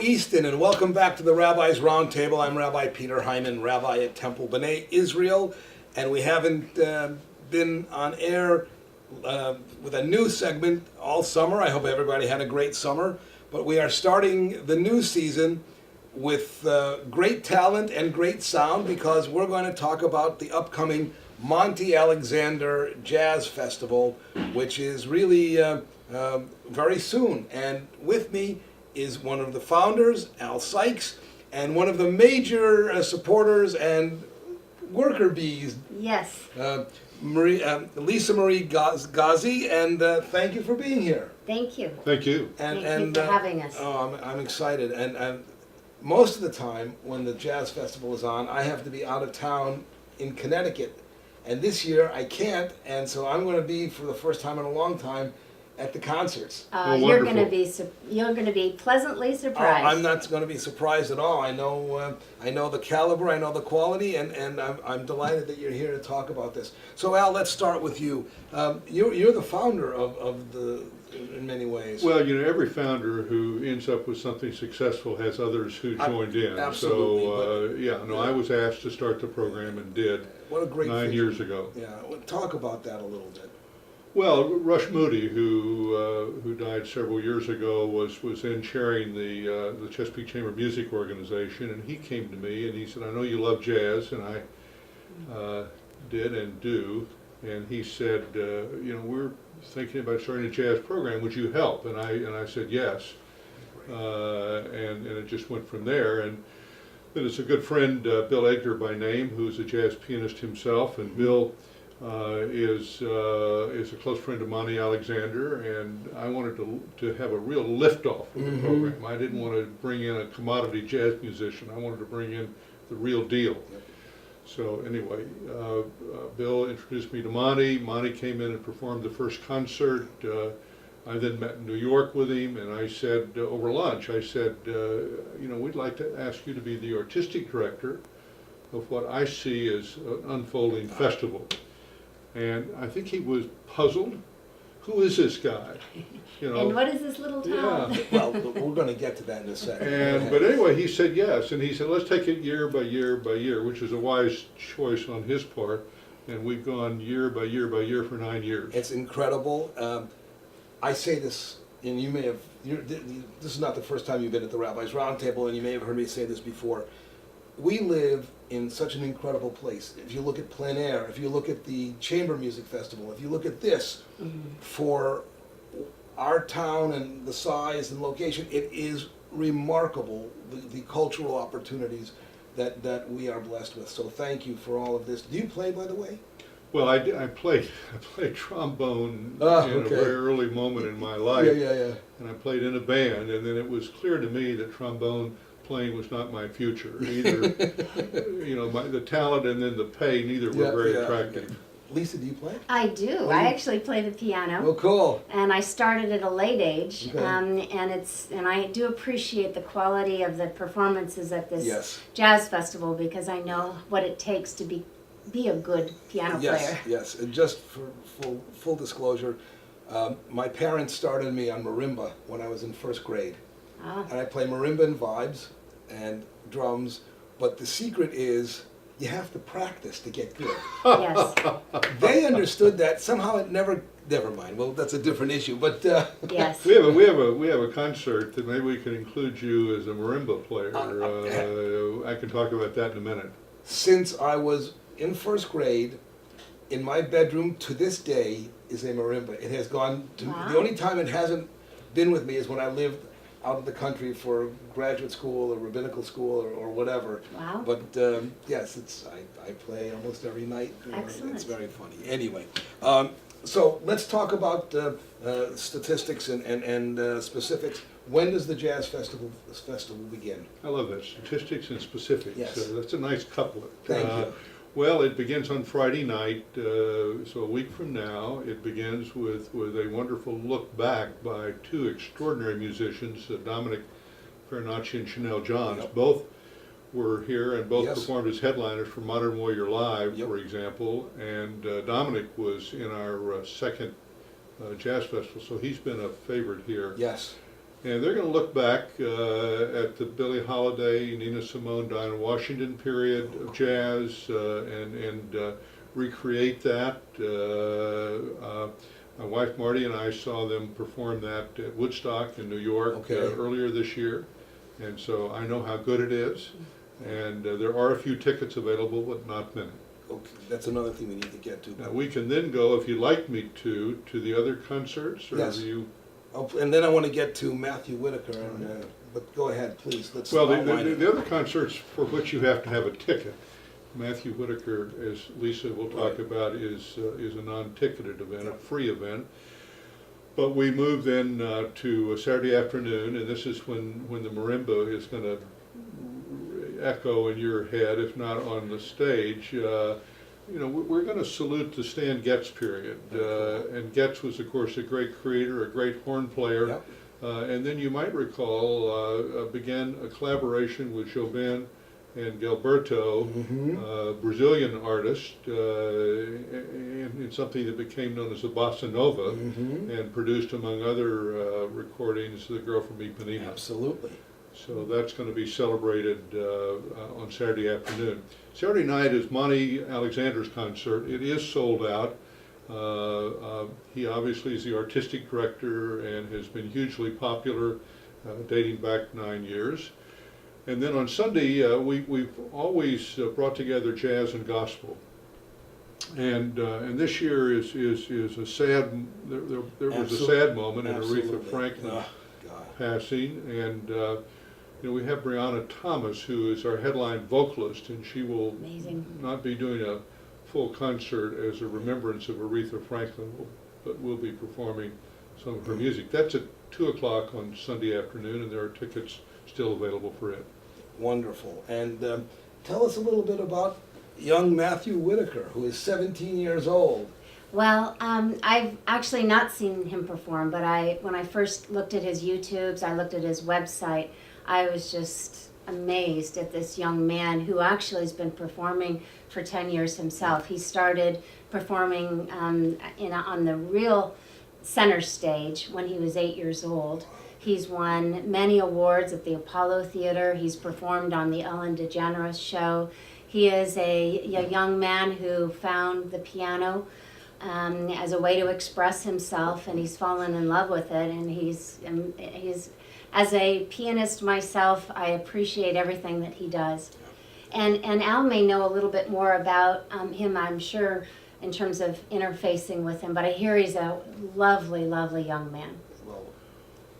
Easton, and welcome back to the Rabbi's Roundtable. I'm Rabbi Peter Hyman, Rabbi at Temple B'nai Israel, and we haven't been on air with a new segment all summer. I hope everybody had a great summer, but we are starting the new season with great talent and great sound because we're going to talk about the upcoming Monty Alexander Jazz Festival, which is really very soon. And with me is one of the founders, Al Sikes, and one of the major supporters and worker bees. Yes. Lisa Marie Ghezzi, and thank you for being here. Thank you. Thank you. Thank you for having us. Oh, I'm excited. And most of the time when the Jazz Festival is on, I have to be out of town in Connecticut. And this year I can't, and so I'm going to be, for the first time in a long time, at the concerts. You're going to be pleasantly surprised. I'm not going to be surprised at all. I know the caliber, I know the quality, and I'm delighted that you're here to talk about this. So Al, let's start with you. You're the founder of the, in many ways. Well, you know, every founder who ends up with something successful has others who joined in. Absolutely. So I was asked to start the program and did. What a great 9 years ago. Yeah, talk about that a little bit. Well, Rush Moody, who died several years ago, was in chairing the Chesapeake Chamber Music Organization, and he came to me and he said, "I know you love jazz," and I did and do. And he said, "You know, we're thinking about starting a jazz program. Would you help?" And I said yes, and it just went from there. And then it's a good friend, Bill Edgar by name, who's a jazz pianist himself, and Bill is a close friend of Monty Alexander, and I wanted to have a real liftoff of the program. I didn't want to bring in a commodity jazz musician. I wanted to bring in the real deal. So anyway, Bill introduced me to Monty. Monty came in and performed the first concert. I then met in New York with him, and I said, over lunch, I said, you know, we'd like to ask you to be the artistic director of what I see as an unfolding festival. And I think he was puzzled. Who is this guy? You know. And what is this little town? Yeah. Well, we're going to get to that in a second. But anyway, he said yes, and he said, let's take it year by year by year, which is a wise choice on his part. And we've gone year by year by year for 9 years. It's incredible. I say this, and you may have, this is not the first time you've been at the Rabbi's Roundtable, and you may have heard me say this before. We live in such an incredible place. If you look at plein air, if you look at the Chamber Music Festival, if you look at this, for our town and the size and location, it is remarkable, the cultural opportunities that we are blessed with. So thank you for all of this. Do you play, by the way? Well, I played trombone in a very early moment in my life. Yeah. And I played in a band, and then it was clear to me that trombone playing was not my future. Either, you know, the talent and then the pay, neither were very attractive. Lisa, do you play? I do. I actually play the piano. Oh, cool. And I started at a late age, Okay. and I do appreciate the quality of the performances at this jazz festival because I know what it takes to be a good piano player. Yes. And just for full disclosure, my parents started me on marimba when I was in first grade. And I play marimba and vibes and drums, but the secret is you have to practice to get good. Yes. They understood that. Somehow it never mind. Well, that's a different issue, but yes. We have a concert that maybe we can include you as a marimba player. I can talk about that in a minute. Since I was in first grade, in my bedroom to this day is a marimba. It has gone to, the only time it hasn't been with me is when I lived out of the country for graduate school or rabbinical school or whatever. Wow. But yes, I play almost every night. Excellent. It's very funny. Anyway, so let's talk about statistics and specifics. When does the Jazz Festival begin? I love that, statistics and specifics. Yes. That's a nice couplet. Thank you. Well, it begins on Friday night, so a week from now. It begins with a wonderful look back by two extraordinary musicians, Dominic Farinacci and Chanel Johns. Yep. Both were here and both Yes. performed as headliners for Modern Warrior Live, Yep. for example. And Dominic was in our second jazz festival, so he's been a favorite here. Yes. And they're going to look back at the Billie Holiday, Nina Simone, Dinah Washington period of jazz and recreate that. My wife Marty and I saw them perform that at Woodstock in New York earlier this year, and so I know how good it is. And there are a few tickets available, but not many. Okay, that's another thing we need to get to. Now we can then go, if you'd like me to the other concerts, or Yes. do you? And then I want to get to Matthew Whitaker, but go ahead, please. Let's Well, outline it. the other concerts for which you have to have a ticket, Matthew Whitaker, as Lisa will talk about, is a non-ticketed event, a free event. But we move then to a Saturday afternoon, and this is when the marimba is going to echo in your head, if not on the stage. You know, we're going to salute the Stan Getz period, and Getz was, of course, a great creator, a great horn player, Yep. And then you might recall began a collaboration with Jobim and Gilberto, Brazilian artist, in something that became known as the Bossa Nova, and produced, among other recordings, The Girl from Ipanema. Absolutely. So that's going to be celebrated on Saturday afternoon. Saturday night is Monty Alexander's concert. It is sold out. He obviously is the artistic director and has been hugely popular, dating back 9 years. And then on Sunday, we've always brought together jazz and gospel. And this year is a sad. There was a sad moment in Aretha Franklin's passing, and you know, we have Brianna Thomas, who is our headline vocalist, and she will not be doing a full concert as a remembrance of Aretha Franklin, but will be performing some of her music. That's at 2 o'clock on Sunday afternoon, and there are tickets still available for it. Wonderful. And tell us a little bit about young Matthew Whitaker, who is 17 years old. Well, I've actually not seen him perform, but when I first looked at his YouTubes, I looked at his website, I was just amazed at this young man who actually has been performing for 10 years himself. He started performing on the real center stage when he was 8 years old. He's won many awards at the Apollo Theater. He's performed on the Ellen DeGeneres show. He is a young man who found the piano as a way to express himself, and he's fallen in love with it. And he's as a pianist myself, I appreciate everything that he does. And Al may know a little bit more about him, I'm sure, in terms of interfacing with him. But I hear he's a lovely, lovely young man.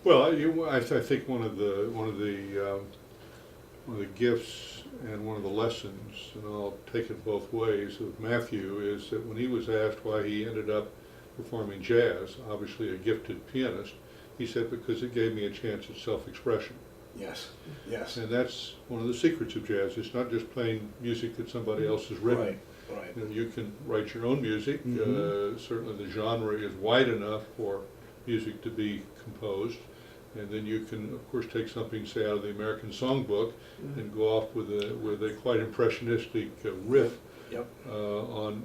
Well, I think one of the gifts and one of the lessons, and I'll take it both ways, of Matthew is that when he was asked why he ended up performing jazz, obviously a gifted pianist, he said, because it gave me a chance at self-expression. Yes, yes. And that's one of the secrets of jazz. It's not just playing music that somebody else has written. Right, right. You know, you can write your own music. Certainly the genre is wide enough for music to be composed. And then you can, of course, take something, say, out of the American Songbook and go off with a quite impressionistic riff on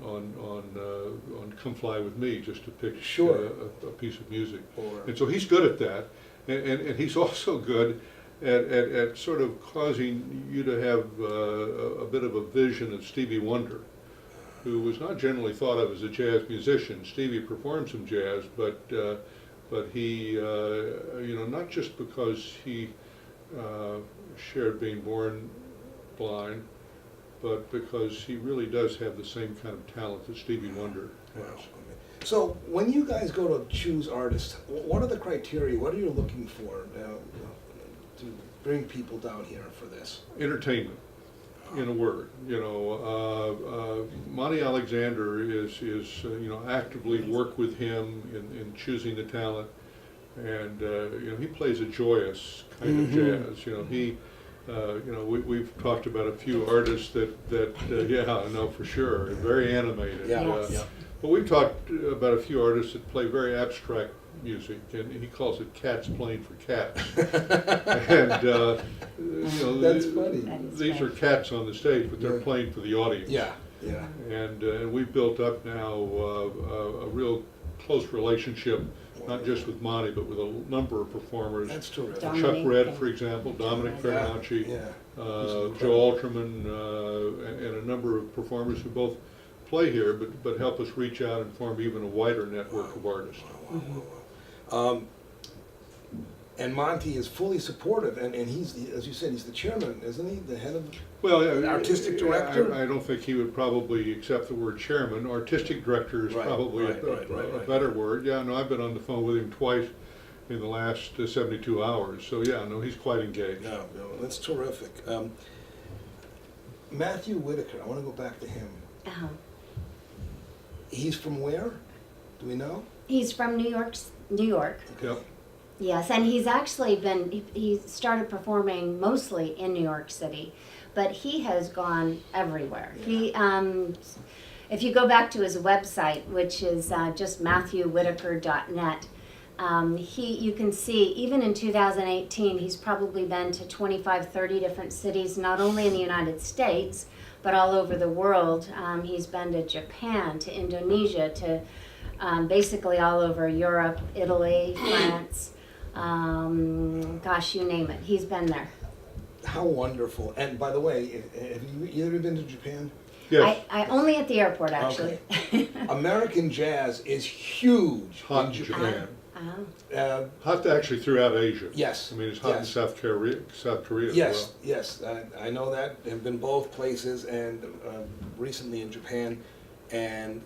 "Come Fly with Me," just to pick a piece of music. And so he's good at that, and he's also good at sort of causing you to have a bit of a vision of Stevie Wonder, who was not generally thought of as a jazz musician. Stevie performed some jazz, but he, you know, not just because he shared being born blind, but because he really does have the same kind of talent that Stevie Wonder has. Wow. So when you guys go to choose artists, what are the criteria? What are you looking for to bring people down here for this? Entertainment, in a word. You know, Monty Alexander is you know, actively work with him in choosing the talent, and you know, he plays a joyous kind of jazz. You know, he. You know, we've talked about a few artists that yeah, I know for sure, very animated. But we've talked about a few artists that play very abstract music, and he calls it cats playing for cats. And you know, that's funny. These are cats on the stage, but they're playing for the audience. Yeah, yeah. And we've built up now a real close relationship not just with Monty, but with a number of performers. That's terrific. Dominic Chuck Red, and- for example, Dominic Yeah. Farinacci, Yeah. Joe Alterman, and a number of performers who both play here, but help us reach out and form even a wider network of artists. And Monty is fully supportive, and he's, as you said, he's the chairman, isn't he? The head of, Well, Artistic director? I don't think he would probably accept the word chairman. Artistic director is Right, probably right, right, a right. better word. Yeah, no, I've been on the phone with him twice in the last 72 hours. So yeah, no, he's quite engaged. no, that's terrific. Matthew Whitaker, I want to go back to him. Uh-huh. He's from where? Do we know? He's from New York. New York. Yep. Yes, and he's actually been, he started performing mostly in New York City, but he has gone everywhere. He, if you go back to his website, which is just matthewwhitaker.net, you can see, even in 2018, he's probably been to 25, 30 different cities, not only in the United States, but all over the world. He's been to Japan, to Indonesia, to basically all over Europe, Italy, France. Gosh, you name it. He's been there. How wonderful. And by the way, have you ever been to Japan? Yes. I only at the airport, actually. American jazz is huge Hot in in Japan. Japan. Hot actually throughout Asia. Yes. I mean, it's hot in Yes. South Korea as Yes, well. yes, I know that. Have been both places, and recently in Japan, and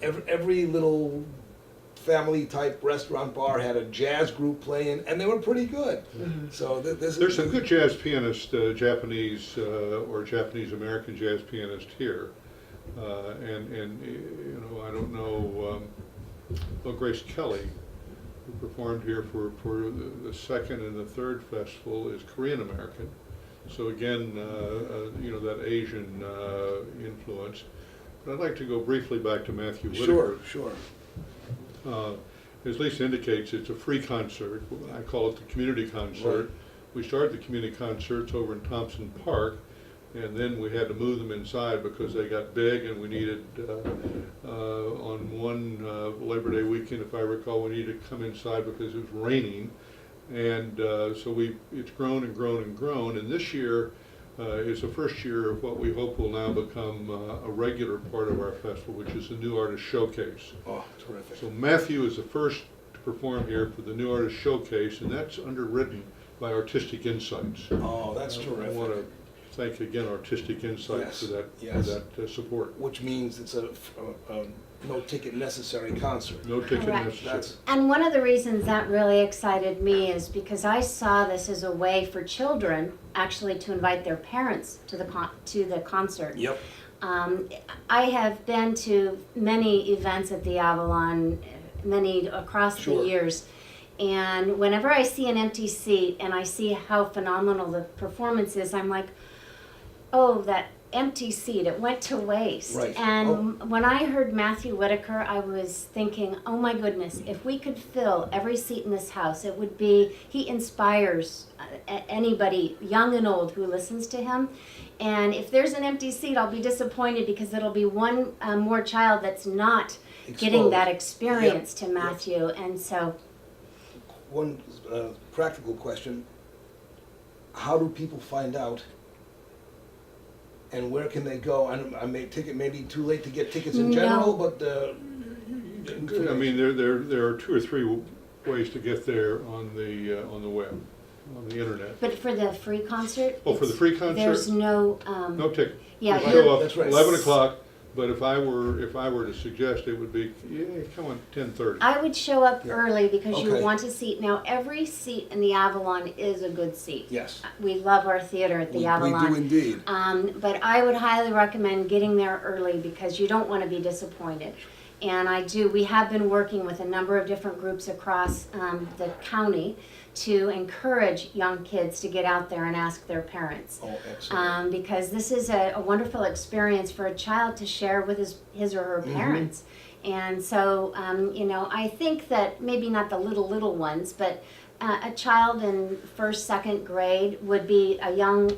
every little family-type restaurant bar had a jazz group playing, and they were pretty good. So this There's some good jazz pianists, Japanese or Japanese-American jazz pianists here. And you know, I don't know, well, Grace Kelly, who performed here for the second and the third festival, is Korean-American. So again, you know, that Asian influence. But I'd like to go briefly back to Matthew Whitaker. Sure. As Lisa indicates, it's a free concert. I call it the community concert. Right. We started the community concerts over in Thompson Park, and then we had to move them inside because they got big, and we needed, on one Labor Day weekend, if I recall, we needed to come inside because it was raining. And so it's grown and grown and grown, and this year is the first year of what we hope will now become a regular part of our festival, which is the New Artist Showcase. Oh, terrific. So Matthew is the first to perform here for the New Artist Showcase, and that's underwritten by Artistic Insights. Oh, that's I terrific. want to thank again Artistic Insights Yes, for yes. that support. Which means it's a no ticket necessary concert. No ticket Correct. necessary. That's And one of the reasons that really excited me is because I saw this as a way for children actually to invite their parents to the concert. Yep. I have been to many events at the Avalon, many across Sure. the years, and whenever I see an empty seat and I see how phenomenal the performance is, I'm like, oh, that empty seat, it went to waste. Right. And when I heard Matthew Whitaker, I was thinking, oh my goodness, if we could fill every seat in this house, it would be, he inspires anybody, young and old, who listens to him. And if there's an empty seat, I'll be disappointed because it'll be one more child that's not getting that experience to Matthew. And so, One practical question. How do people find out? And where can they go? I may maybe too late to get tickets in general, but I mean, there are 2 or 3 ways to get there on the web, on the internet. but for the free concert, Oh, for the free concert? there's no, No tickets. yeah, We show up That's right. 11 o'clock, but if I were to suggest, it would be, yeah, come on, 10:30. I would show up Yeah. early because you Okay. want a seat. Now, every seat in the Avalon is a good seat. yes, We love our theater at the we Avalon. do indeed. But I would highly recommend getting there early because you don't want to be disappointed. And we have been working with a number of different groups across the county to encourage young kids to get out there and ask their parents. Oh, excellent. Because this is a wonderful experience for a child to share with his or her parents. And so, you know, I think that maybe not the little ones, but a child in first, second grade would be a young,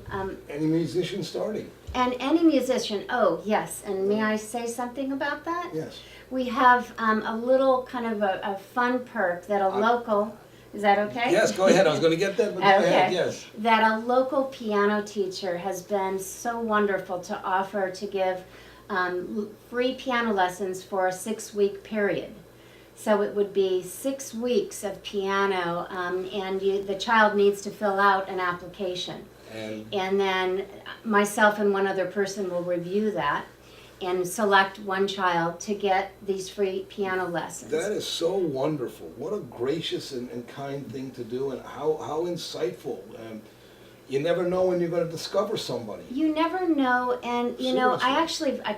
Any musician starting? and any musician, oh yes, and may I say something about that? Yes. We have a little kind of a fun perk that a local, is that okay? Yes, go ahead. I was going to get that, but go ahead. Okay. Yes. That a local piano teacher has been so wonderful to offer to give free piano lessons for a 6-week period. So it would be 6 weeks of piano, and the child needs to fill out an application. And then myself and one other person will review that and select one child to get these free piano lessons. That is so wonderful. What a gracious and kind thing to do, and how insightful. You never know when you're going to discover somebody. You never know, and you know, I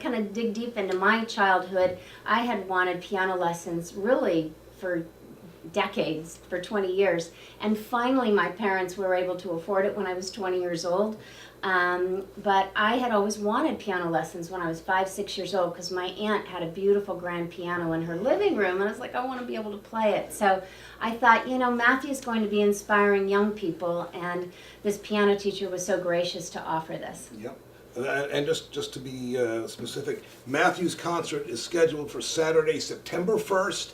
kind of dig deep into my childhood. I had wanted piano lessons really for decades, for 20 years, and finally my parents were able to afford it when I was 20 years old. But I had always wanted piano lessons when I was 5, 6 years old, because my aunt had a beautiful grand piano in her living room, and I was like, I want to be able to play it. So I thought, you know, Matthew's going to be inspiring young people, and this piano teacher was so gracious to offer this. Yep. And just to be specific, Matthew's concert is scheduled for Saturday, September 1st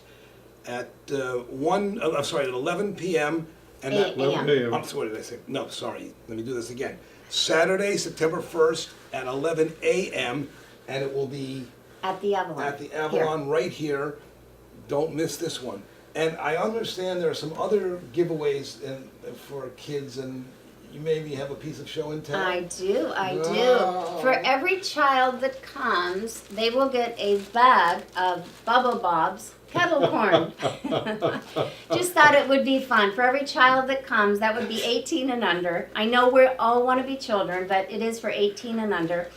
at at 11 p.m. and 8 11 a.m. a.m. I'm sorry, what did I say? No, sorry. Let me do this again. Saturday, September 1st at 11 a.m. and it will be At the Avalon. at the Avalon Here. right here. Don't miss this one. And I understand there are some other giveaways for kids, and you maybe have a piece of show and tell. I do. Wow. For every child that comes, they will get a bag of Bubba Bob's kettle corn. Just thought it would be fun. For every child that comes, that would be 18 and under. I know we all want to be children, but it is for 18 and under.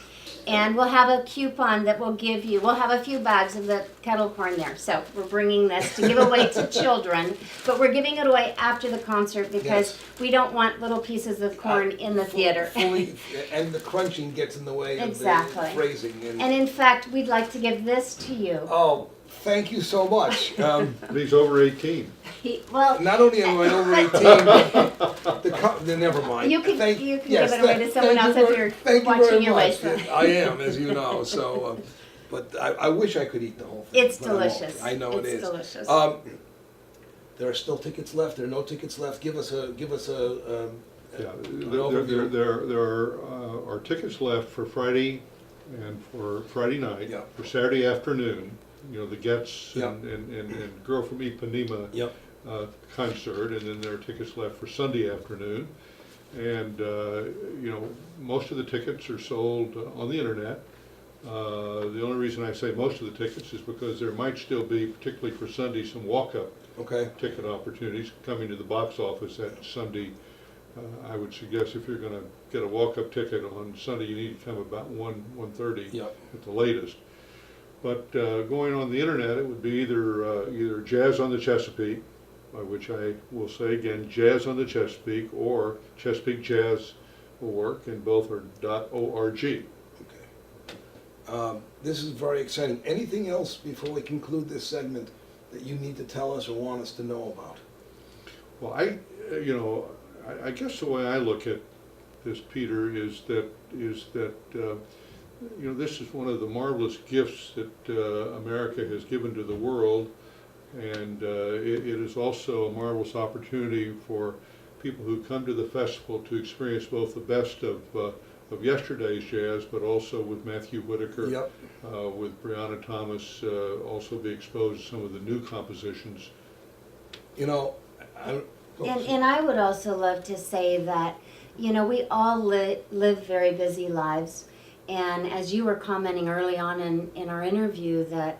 And we'll have a coupon that will give you, we'll have a few bags of the kettle corn there. So we're bringing this to give away to children, but we're giving it away after the concert because we don't want little pieces of corn in the theater. And the crunching gets in the way of Exactly. the phrasing. And in fact, we'd like to give this to you. Oh, thank you so much. He's over 18. Well, Not only am I over 18, but never mind. you can Yes, give it away to someone else if you're thank you watching very your much. waist. I am, as you know. So, but I wish I could eat the whole thing. It's but I won't. delicious. I know it is. It's delicious. There are still tickets left. There are no tickets left. Give us a Yeah, an overview. there are tickets left for Friday and for Friday night, Yeah. for Saturday afternoon, you know, the Getz Yeah. and Girl from Ipanema Yep. concert, and then there are tickets left for Sunday afternoon. And, you know, most of the tickets are sold on the internet. The only reason I say most of the tickets is because there might still be, particularly for Sunday, some walk-up Okay. ticket opportunities coming to the box office that Sunday. I would suggest if you're going to get a walk-up ticket on Sunday, you need to come about 1:30 Yep. at the latest. But going on the internet, it would be either Jazz on the Chesapeake, by which I will say again, Jazz on the Chesapeake, or Chesapeake Jazz will work, and both are .org. Okay. This is very exciting. Anything else before we conclude this segment that you need to tell us or want us to know about? Well, I guess the way I look at this, Peter, is that you know, this is one of the marvelous gifts that America has given to the world, and it is also a marvelous opportunity for people who come to the festival to experience both the best of yesterday's jazz, but also with Matthew Whitaker, Yep. with Brianna Thomas, also be exposed to some of the new compositions. You know, And I would also love to say that, you know, we all live very busy lives. And as you were commenting early on in our interview, that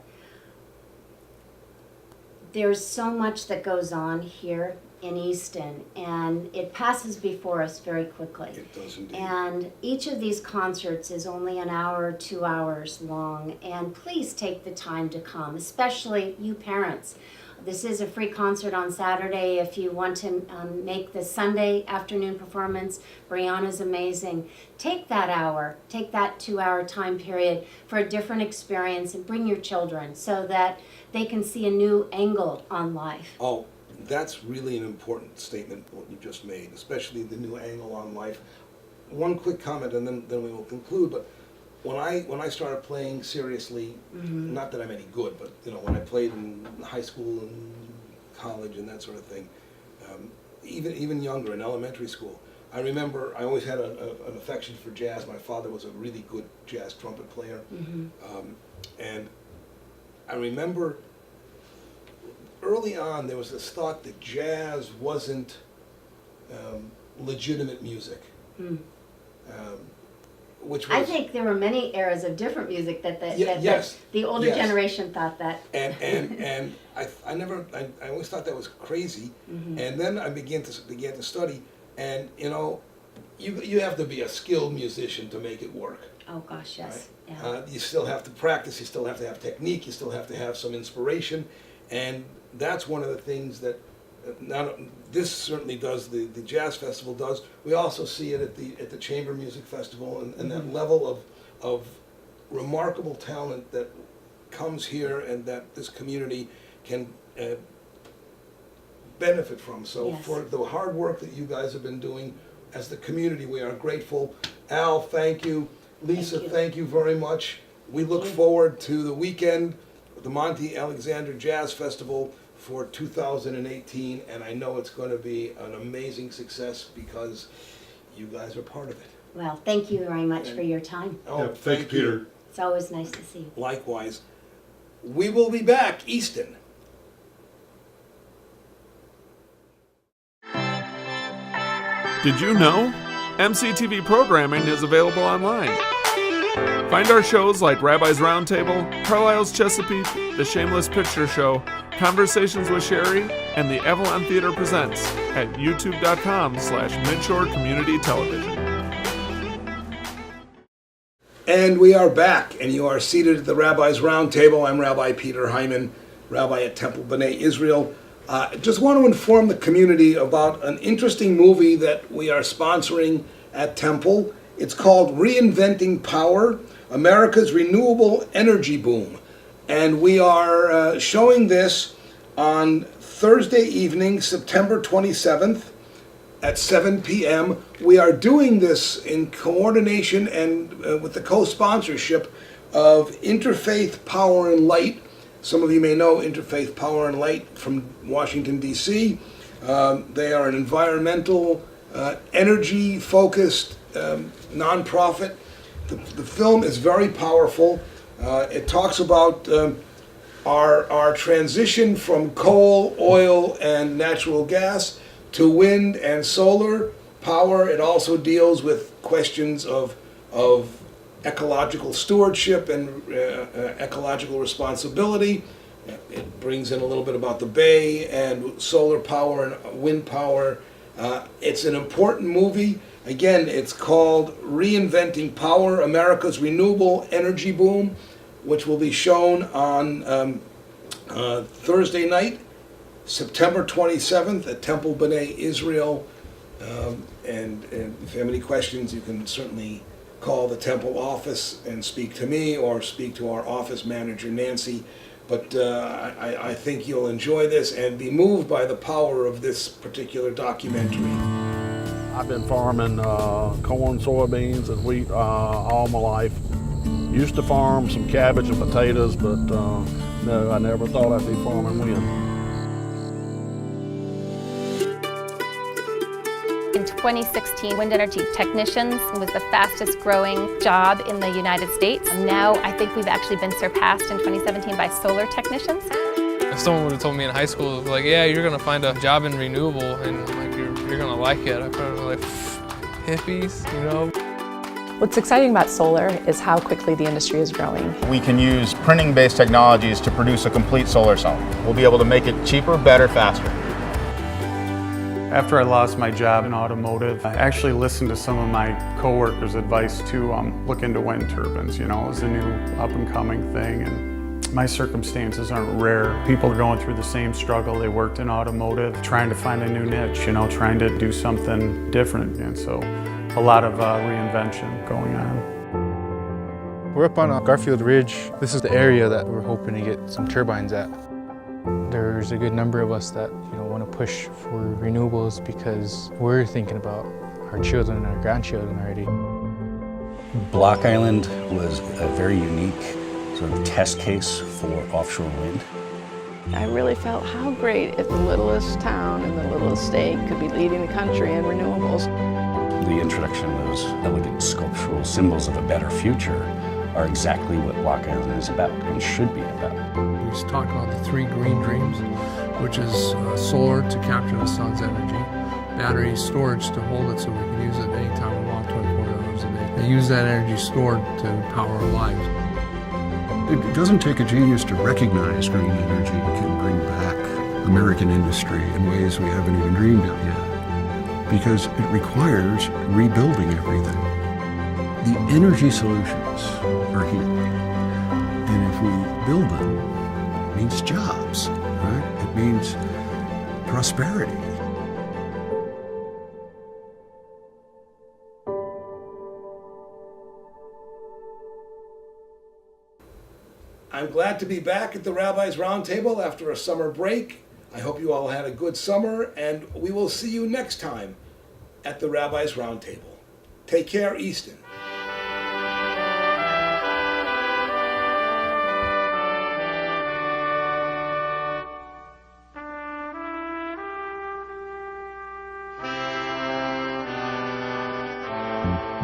there's so much that goes on here in Easton, and it passes before us very quickly. It does indeed. And each of these concerts is only an hour, 2 hours long, and please take the time to come, especially you parents. This is a free concert on Saturday. If you want to make the Sunday afternoon performance, Brianna's amazing. Take that hour, take that 2 hour time period for a different experience, and bring your children so that they can see a new angle on life. Oh, that's really an important statement, what you just made, especially the new angle on life. One quick comment and then we will conclude, but when I started playing seriously, not that I'm any good, but when I played in high school and college and that sort of thing, even younger in elementary school, I remember I always had an affection for jazz. My father was a really good jazz trumpet player, and I remember early on there was this thought that jazz wasn't legitimate music. Which was, I think there were many eras of different music that yes, the older yes. generation thought that. And I always thought that was crazy. And then I began to study, and you have to be a skilled musician to make it work. Oh gosh, yes. Right? Yeah. You still have to practice. You still have to have technique. You still have to have some inspiration, and that's one of the things that. This certainly does. The jazz festival does. We also see it at the chamber music festival, and that level of remarkable talent that comes here and that this community can benefit from. So Yes. for the hard work that you guys have been doing as the community, we are grateful. Al, thank you. Lisa, thank you very much. We look forward to the weekend, the Monte Alexander Jazz Festival for 2018, and I know it's going to be an amazing success because you guys are part of it. Well, thank you very much for your time. Oh, Yeah, thank you, Peter. It's always nice to see you. Likewise. We will be back, Easton. Did you know? MCTV programming is available online. Find our shows like Rabbi's Roundtable, Carlisle's Chesapeake, The Shameless Picture Show, Conversations with Sherry, and the Avalon Theater Presents at youtube.com/Midshore Community Television. And we are back, and you are seated at the Rabbi's Roundtable. I'm Rabbi Peter Hyman, Rabbi at Temple B'nai Israel. Just want to inform the community about an interesting movie that we are sponsoring at Temple. It's called Reinventing Power, America's Renewable Energy Boom. And we are showing this on Thursday evening, September 27th at 7 p.m. We are doing this in coordination and with the co-sponsorship of Interfaith Power and Light. Some of you may know Interfaith Power and Light from Washington, D.C. They are an environmental, energy-focused nonprofit. The film is very powerful. It talks about our transition from coal, oil, and natural gas to wind and solar power. It also deals with questions of ecological stewardship and ecological responsibility. It brings in a little bit about the Bay and solar power and wind power. It's an important movie. Again, it's called Reinventing Power, America's Renewable Energy Boom, which will be shown on Thursday night, September 27th at Temple B'nai Israel. And if you have any questions, you can certainly call the Temple office and speak to me or speak to our office manager, Nancy. But I think you'll enjoy this and be moved by the power of this particular documentary. I've been farming corn, soybeans, and wheat all my life. Used to farm some cabbage and potatoes, but no, I never thought I'd be farming wind. In 2016, wind energy technicians was the fastest growing job in the United States. Now I think we've actually been surpassed in 2017 by solar technicians. If someone would have told me in high school, like, yeah, you're gonna find a job in renewable and like you're gonna like it, I probably like hippies, you know. What's exciting about solar is how quickly the industry is growing. We can use printing-based technologies to produce a complete solar cell. We'll be able to make it cheaper, better, faster. After I lost my job in automotive, I actually listened to some of my coworkers' advice to look into wind turbines. You know, it was a new up-and-coming thing, and my circumstances aren't rare. People are going through the same struggle. They worked in automotive, trying to find a new niche, you know, trying to do something different, and so a lot of reinvention going on. We're up on Garfield Ridge. This is the area that we're hoping to get some turbines at. There's a good number of us that want to push for renewables because we're thinking about our children and our grandchildren already. Block Island was a very unique sort of test case for offshore wind. I really felt how great if the littlest town in the littlest state could be leading the country in renewables. The introduction of those elegant sculptural symbols of a better future are exactly what Block Island is about and should be about. He's talked about the 3 green dreams, which is solar to capture the sun's energy, battery storage to hold it so we can use it anytime we want, 24 hours a day, and use that energy stored to power our lives. It doesn't take a genius to recognize green energy can bring back American industry in ways we haven't even dreamed of yet, because it requires rebuilding everything. The energy solutions are here, and if we build them, it means jobs, right? It means prosperity. I'm glad to be back at the Rabbi's Roundtable after a summer break. I hope you all had a good summer, and we will see you next time at the Rabbi's Roundtable. Take care, Easton. Thank you.